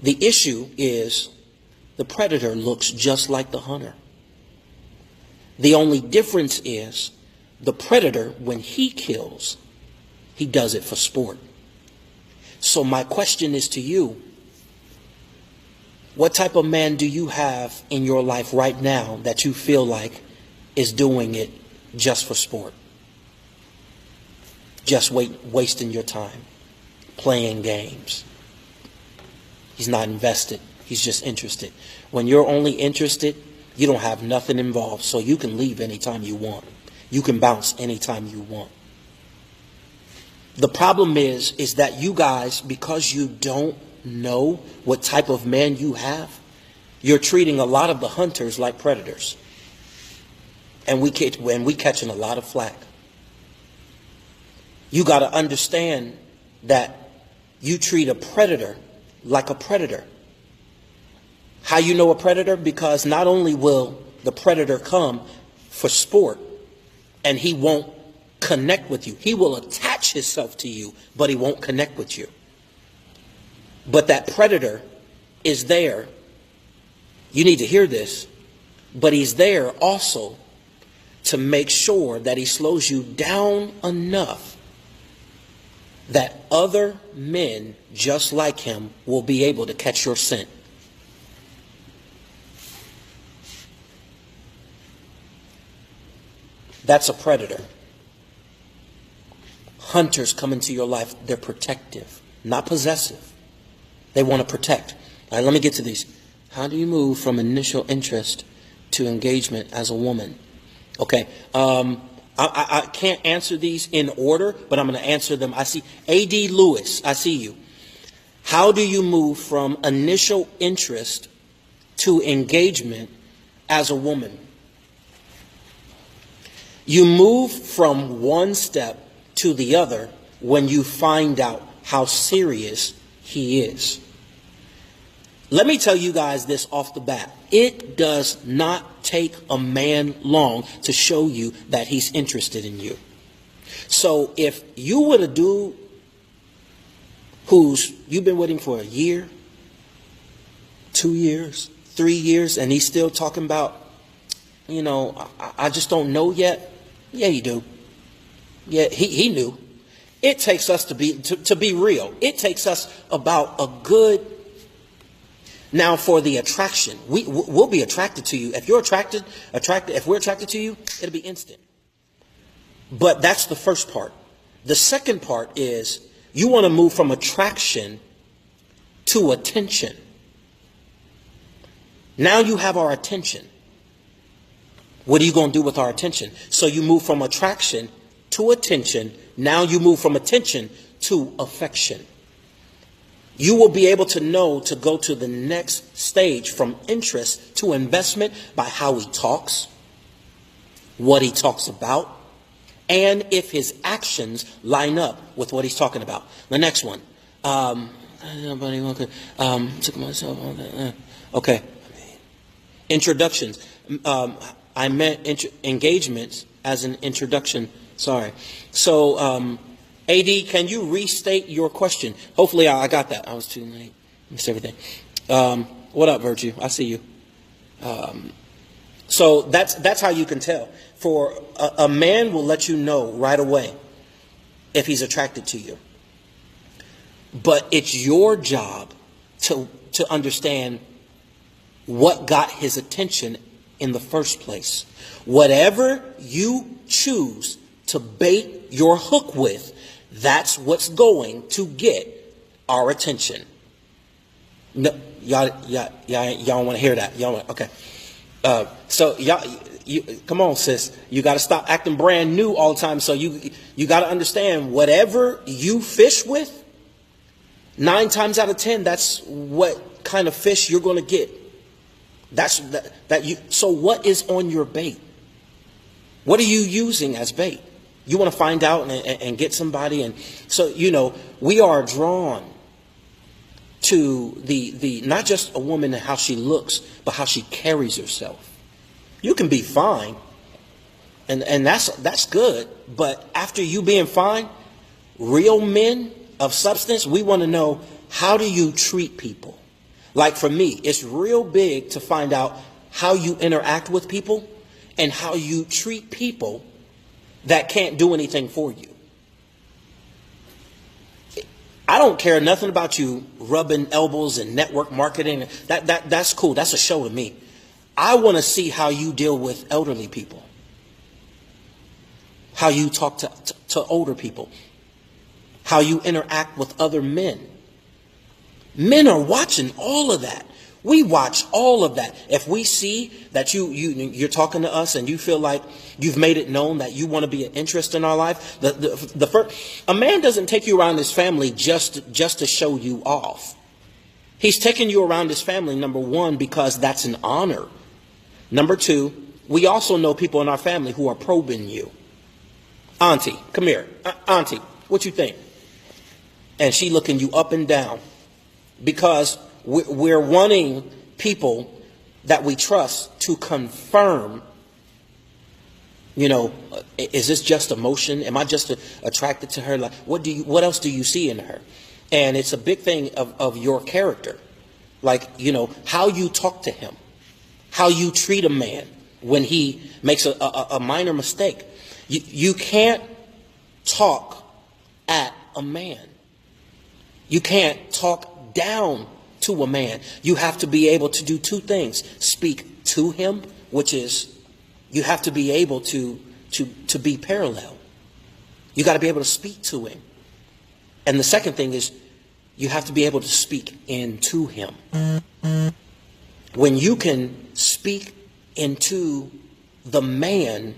the issue is the predator looks just like the hunter. The only difference is the predator, when he kills, he does it for sport. So my question is to you, what type of man do you have in your life right now that you feel like is doing it just for sport? Just wasting your time, playing games. He's not invested. He's just interested. When you're only interested, you don't have nothing involved. So you can leave anytime you want. You can bounce anytime you want. The problem is that you guys, because you don't know what type of man you have, you're treating a lot of the hunters like predators. And we catching a lot of flack. You got to understand that you treat a predator like a predator. How you know a predator? Because not only will the predator come for sport and he won't connect with you. He will attach himself to you, but he won't connect with you. But that predator is there. You need to hear this. But he's there also to make sure that he slows you down enough that other men just like him will be able to catch your scent. That's a predator. Hunters come into your life, they're protective, not possessive. They want to protect. All right, let me get to these. How do you move from initial interest to engagement as a woman? Okay, I can't answer these in order, but I'm going to answer them. I see A.D. Lewis, I see you. How do you move from initial interest to engagement as a woman? You move from one step to the other when you find out how serious he is. Let me tell you guys this off the bat. It does not take a man long to show you that he's interested in you. So if you were a dude you've been with him for a year, 2 years, 3 years, and he's still talking about, I just don't know yet. Yeah, you do. Yeah, he knew. It takes us to be real. It takes us about a good. Now for the attraction, we'll be attracted to you. If you're attracted, if we're attracted to you, it'll be instant. But that's the first part. The second part is you want to move from attraction to attention. Now you have our attention. What are you going to do with our attention? So you move from attraction to attention. Now you move from attention to affection. You will be able to know to go to the next stage from interest to investment by how he talks, what he talks about, and if his actions line up with what he's talking about. The next one. Took myself on that. Okay. Introductions. I meant engagements as an introduction. Sorry. So, AD, can you restate your question? Hopefully I got that. I was too late. Missed everything. What up, Virtue? I see you. So that's how you can tell. For a man will let you know right away if he's attracted to you. But it's your job to understand what got his attention in the first place. Whatever you choose to bait your hook with, that's what's going to get our attention. No, y'all don't want to hear that. Y'all want, okay. So come on, sis. You got to stop acting brand new all the time. So you got to understand whatever you fish with, 9 times out of 10, that's what kind of fish you're going to get. So what is on your bait? What are you using as bait? You want to find out and get somebody. And so, we are drawn to the not just a woman and how she looks, but how she carries herself. You can be fine, And that's good. But after you being fine, real men of substance, we want to know, how do you treat people? Like for me, it's real big to find out how you interact with people and how you treat people that can't do anything for you. I don't care nothing about you rubbing elbows and network marketing. That's cool. That's a show to me. I want to see how you deal with elderly people, how you talk to older people, how you interact with other men. Men are watching all of that. We watch all of that. If we see that you're talking to us and you feel like you've made it known that you want to be an interest in our life, a man doesn't take you around his family just to show you off. He's taking you around his family, number one, because that's an honor. Number two, we also know people in our family who are probing you. Auntie, come here. Auntie, what you think? And she looking you up and down. Because we're wanting people that we trust to confirm, is this just emotion? Am I just attracted to her? Like, what else do you see in her? And it's a big thing of your character. Like, how you talk to him, how you treat a man when he makes a minor mistake. You can't talk at a man. You can't talk down to a man. You have to be able to do two things. Speak to him, which is you have to be able to be parallel. You got to be able to speak to him. And the second thing is you have to be able to speak into him. When you can speak into the man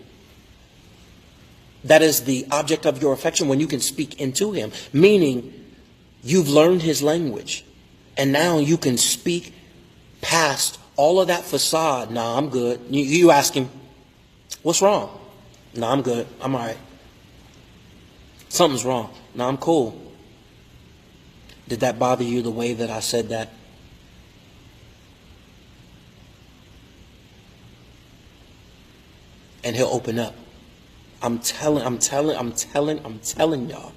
that is the object of your affection, when you can speak into him, meaning you've learned his language, and now you can speak past all of that facade. Nah, I'm good. You ask him, what's wrong? Nah, I'm good. I'm all right. Something's wrong. Nah, I'm cool. Did that bother you the way that I said that? And he'll open up. I'm telling y'all.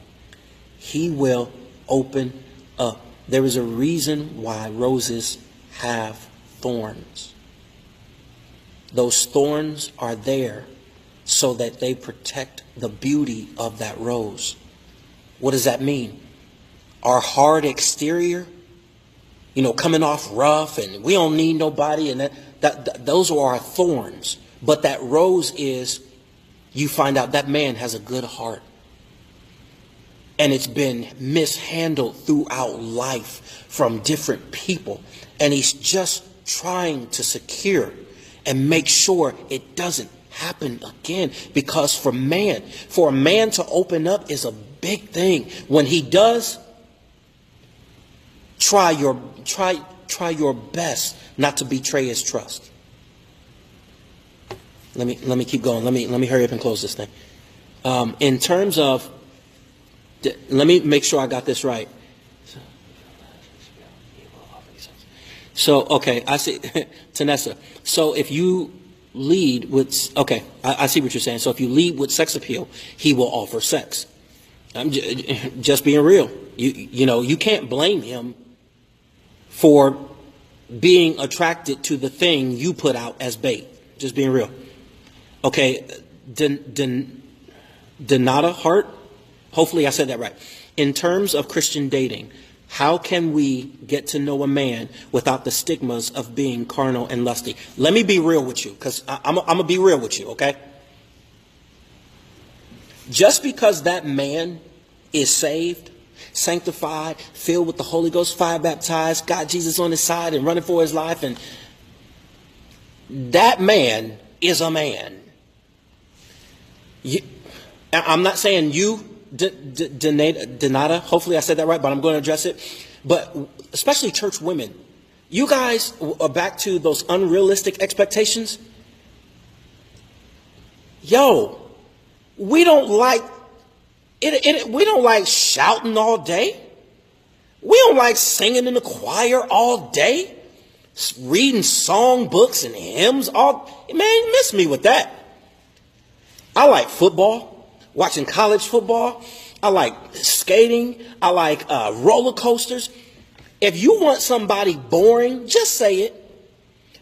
He will open up. There is a reason why roses have thorns. Those thorns are there so that they protect the beauty of that rose. What does that mean? Our hard exterior, coming off rough and we don't need nobody, and those are our thorns. But that rose is, you find out that man has a good heart. And it's been mishandled throughout life from different people. And he's just trying to secure and make sure it doesn't happen again. Because for a man to open up is a big thing. When he does, try your best not to betray his trust. Let me keep going. Let me hurry up and close this thing. In terms of, let me make sure I got this right. So, okay, I see, Tanessa. So if you lead with, okay, I see what you're saying. So if you lead with sex appeal, he will offer sex. I'm just being real. You can't blame him for being attracted to the thing you put out as bait. Just being real. Okay, Donata Hart, hopefully I said that right. In terms of Christian dating, how can we get to know a man without the stigmas of being carnal and lusty? Let me be real with you, because I'm going to be real with you, okay? Just because that man is saved, sanctified, filled with the Holy Ghost, fire baptized, got Jesus on his side and running for his life, and that man is a man. I'm not saying you, Donata, hopefully I said that right, but I'm going to address it. But especially church women, you guys are back to those unrealistic expectations. Yo, we don't like it. We don't like shouting all day. We don't like singing in the choir all day, reading song books and hymns all. Man, you miss me with that. I like football, watching college football. I like skating. I like roller coasters. If you want somebody boring, just say it.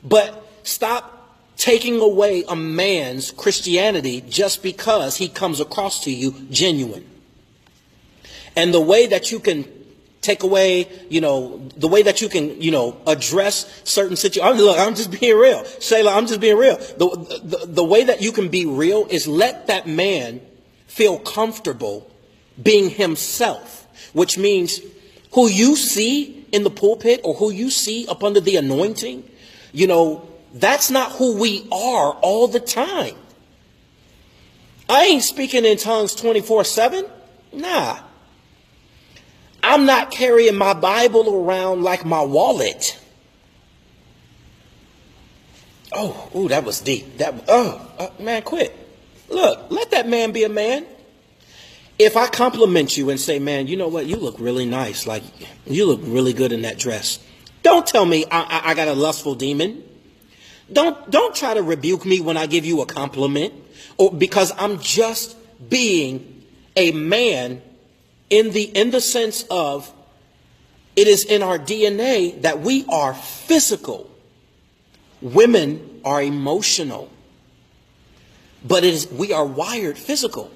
But stop taking away a man's Christianity just because he comes across to you genuine. And the way that you can take away, the way that you can, address certain situations. Look, I'm just being real. Shayla, I'm just being real. The way that you can be real is let that man feel comfortable being himself, which means who you see in the pulpit or who you see up under the anointing, that's not who we are all the time. I ain't speaking in tongues 24/7. Nah. I'm not carrying my Bible around like my wallet. Oh, that was deep. Man, quit. Look, let that man be a man. If I compliment you and say, man, you know what? You look really nice. Like, you look really good in that dress. Don't tell me I got a lustful demon. Don't try to rebuke me when I give you a compliment, or because I'm just being a man in the sense of it is in our DNA that we are physical. Women are emotional, but we are wired physical.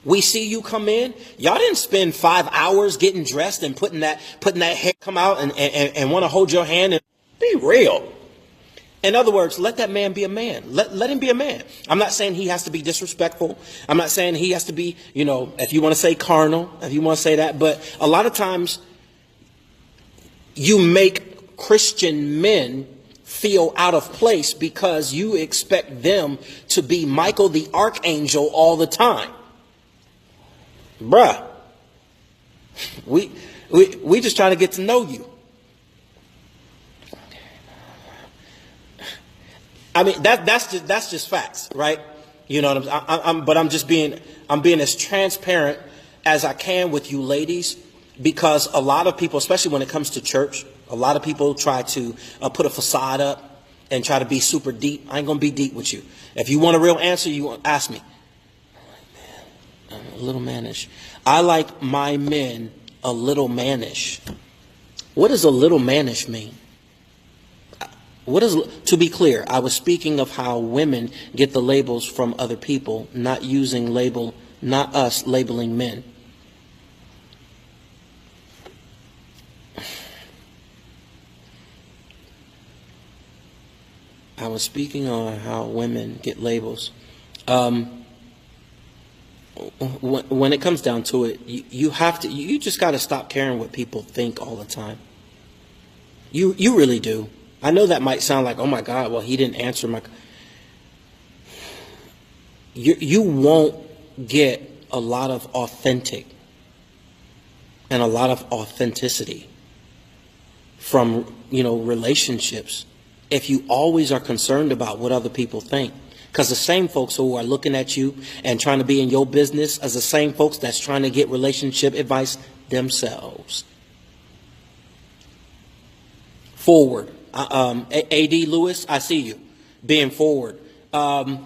We see you come in. Y'all didn't spend 5 hours getting dressed and putting that hair come out and want to hold your hand and be real. In other words, let that man be a man. Let him be a man. I'm not saying he has to be disrespectful. I'm not saying he has to be, if you want to say carnal, if you want to say that. But a lot of times you make Christian men feel out of place because you expect them to be Michael the Archangel all the time. Bruh, we just trying to get to know you. I mean, that's just facts, right? You know what I'm being as transparent as I can with you ladies, because a lot of people, especially when it comes to church, a lot of people try to put a facade up and try to be super deep. I ain't going to be deep with you. If you want a real answer, you ask me. I'm a little mannish. I like my men a little mannish. What does a little mannish mean? To be clear, I was speaking of how women get the labels from other people, not us labeling men. I was speaking on how women get labels. When it comes down to it, you just got to stop caring what people think all the time. You really do. I know that might sound like, oh my God, well, he didn't answer my... You won't get a lot of authentic and a lot of authenticity from, relationships if you always are concerned about what other people think. Because the same folks who are looking at you and trying to be in your business as the same folks that's trying to get relationship advice themselves. Forward. A.D. Lewis, I see you being forward. I'm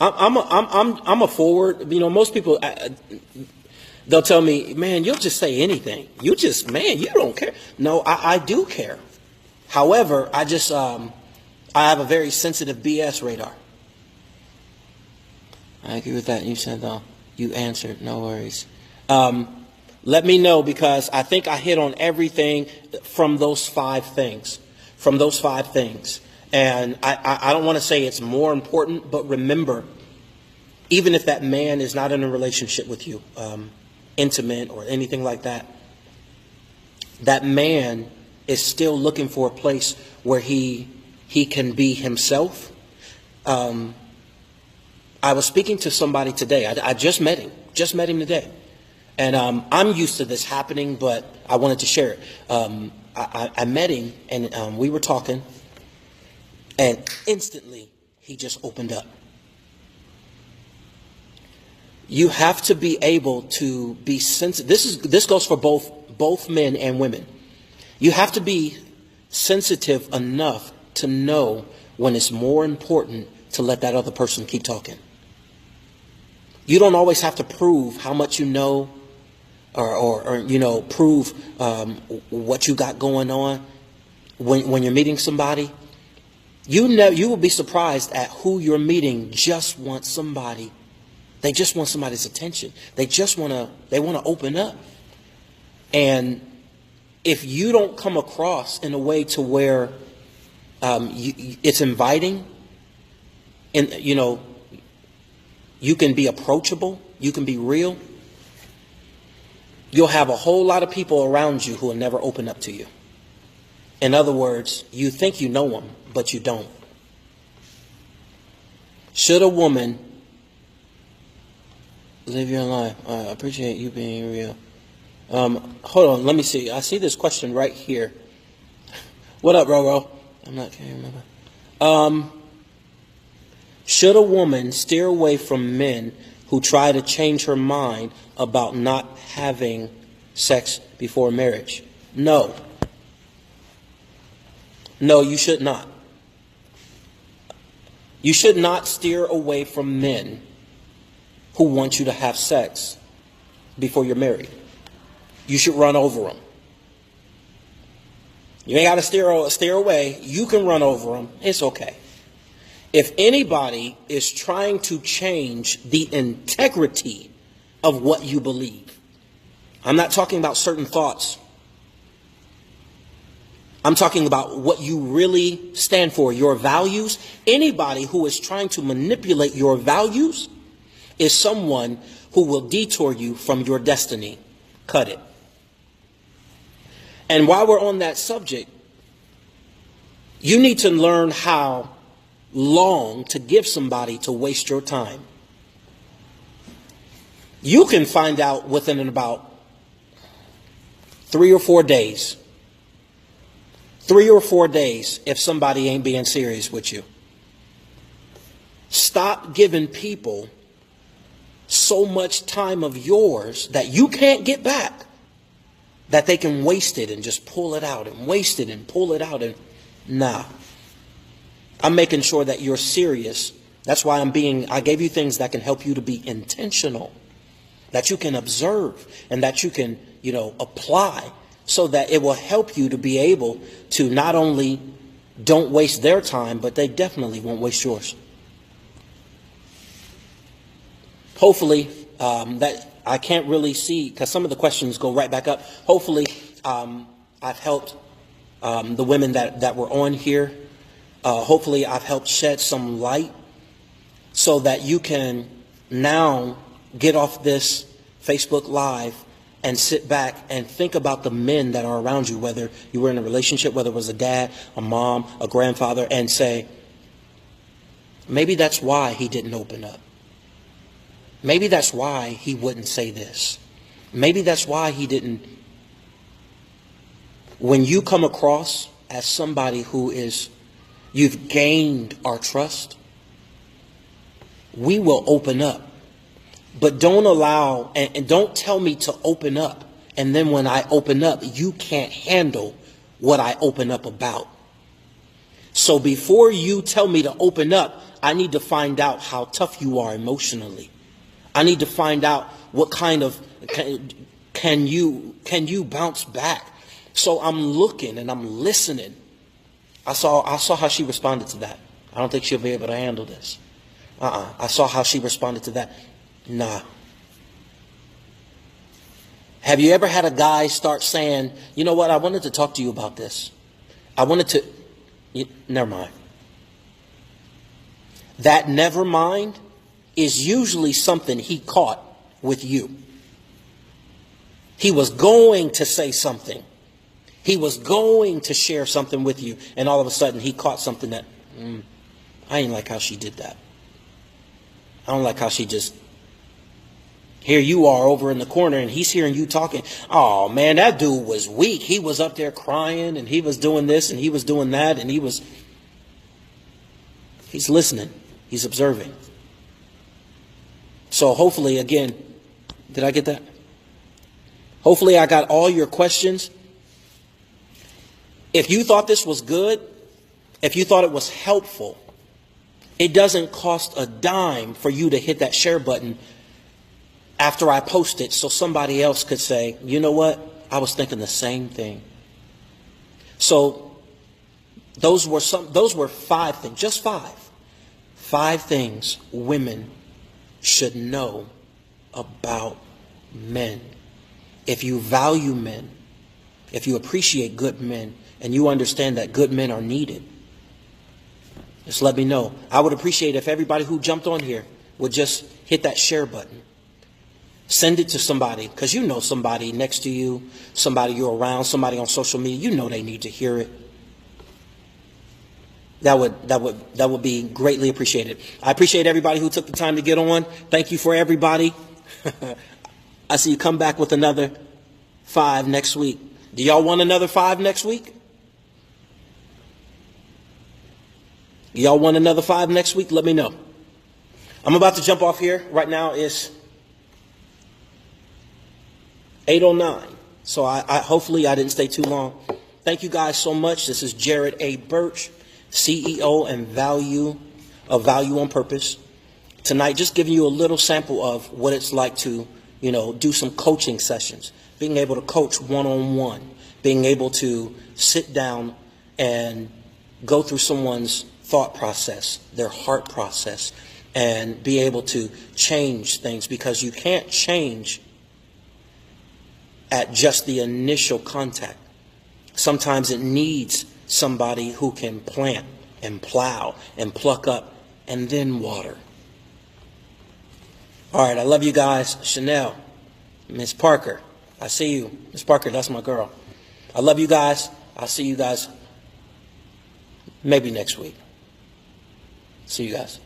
a forward. Most people, they'll tell me, man, you'll just say anything. You don't care. No, I do care. However, I have a very sensitive BS radar. I agree with that. You said, though, you answered. No worries. Let me know, because I think I hit on everything from those 5 things. And I don't want to say it's more important, but remember, even if that man is not in a relationship with you, intimate or anything like that, that man is still looking for a place where he can be himself. I was speaking to somebody today. I just met him today. And I'm used to this happening, but I wanted to share it. I met him, and we were talking, and instantly he just opened up. You have to be able to be sensitive. This goes for both men and women. You have to be sensitive enough to know when it's more important to let that other person keep talking. You don't always have to prove how much you know or prove what you got going on when you're meeting somebody. You will be surprised at who you're meeting just wants somebody. They just want somebody's attention. They want to open up. And if you don't come across in a way to where it's inviting, and you can be approachable, you can be real, you'll have a whole lot of people around you who will never open up to you. In other words, you think you know them, but you don't. Should a woman live your life? I appreciate you being real. Hold on, let me see. I see this question right here. What up, Roro? Can't remember. Should a woman steer away from men who try to change her mind about not having sex before marriage? No. No, you should not. You should not steer away from men who want you to have sex before you're married. You should run over them. You ain't got to steer away. You can run over them. It's okay. If anybody is trying to change the integrity of what you believe, I'm not talking about certain thoughts. I'm talking about what you really stand for, your values. Anybody who is trying to manipulate your values is someone who will detour you from your destiny. Cut it. And while we're on that subject, you need to learn how long to give somebody to waste your time. You can find out within about 3 or 4 days. 3 or 4 days if somebody ain't being serious with you. Stop giving people so much time of yours that you can't get back, that they can waste it and just pull it out and waste it and pull it out. And nah. I'm making sure that you're serious. That's why I gave you things that can help you to be intentional, that you can observe and that you can, apply, so that it will help you to be able to not only don't waste their time, but they definitely won't waste yours. Hopefully, that I can't really see, because some of the questions go right back up. Hopefully, I've helped the women that were on here. Hopefully, I've helped shed some light so that you can now get off this Facebook Live and sit back and think about the men that are around you, whether you were in a relationship, whether it was a dad, a mom, a grandfather, and say, maybe that's why he didn't open up. Maybe that's why he wouldn't say this. Maybe that's why he didn't. When you come across as somebody who you've gained our trust, we will open up. But don't allow, and don't tell me to open up. And then when I open up, you can't handle what I open up about. So before you tell me to open up, I need to find out how tough you are emotionally. I need to find out what kind of, can you bounce back? So I'm looking and I'm listening. I saw how she responded to that. I don't think she'll be able to handle this. I saw how she responded to that. Nah. Have you ever had a guy start saying, you know what, I wanted to talk to you about this. Never mind. That never mind is usually something he caught with you. He was going to say something. He was going to share something with you. And all of a sudden he caught something that, I ain't like how she did that. I don't like how she just, here you are over in the corner and he's hearing you talking. Oh man, that dude was weak. He was up there crying and he was doing this and he was doing that and he's listening. He's observing. So hopefully, again, did I get that? Hopefully I got all your questions. If you thought this was good, if you thought it was helpful, It doesn't cost a dime for you to hit that share button after I post it so somebody else could say, you know what? I was thinking the same thing. So those were 5 things, just 5. 5 things women should know about men. If you value men, if you appreciate good men, and you understand that good men are needed, just let me know. I would appreciate if everybody who jumped on here would just hit that share button. Send it to somebody, because you know somebody next to you, somebody you're around, somebody on social media, you know they need to hear it. That would be greatly appreciated. I appreciate everybody who took the time to get on. Thank you for everybody. I see you come back with another 5 next week. Do y'all want another 5 next week? Y'all want another 5 next week? Let me know. I'm about to jump off here. Right now it's 8:09. So I hopefully I didn't stay too long. Thank you guys so much. This is Jairrod A.Burch, CEO and Value on Purpose. Tonight, just giving you a little sample of what it's like to, do some coaching sessions. Being able to coach one-on-one. Being able to sit down and go through someone's thought process, their heart process, and be able to change things, because you can't change at just the initial contact. Sometimes it needs somebody who can plant and plow and pluck up and then water. All right, I love you guys. Chanel, Miss Parker, I see you. Miss Parker, that's my girl. I love you guys. I'll see you guys maybe next week. See you guys.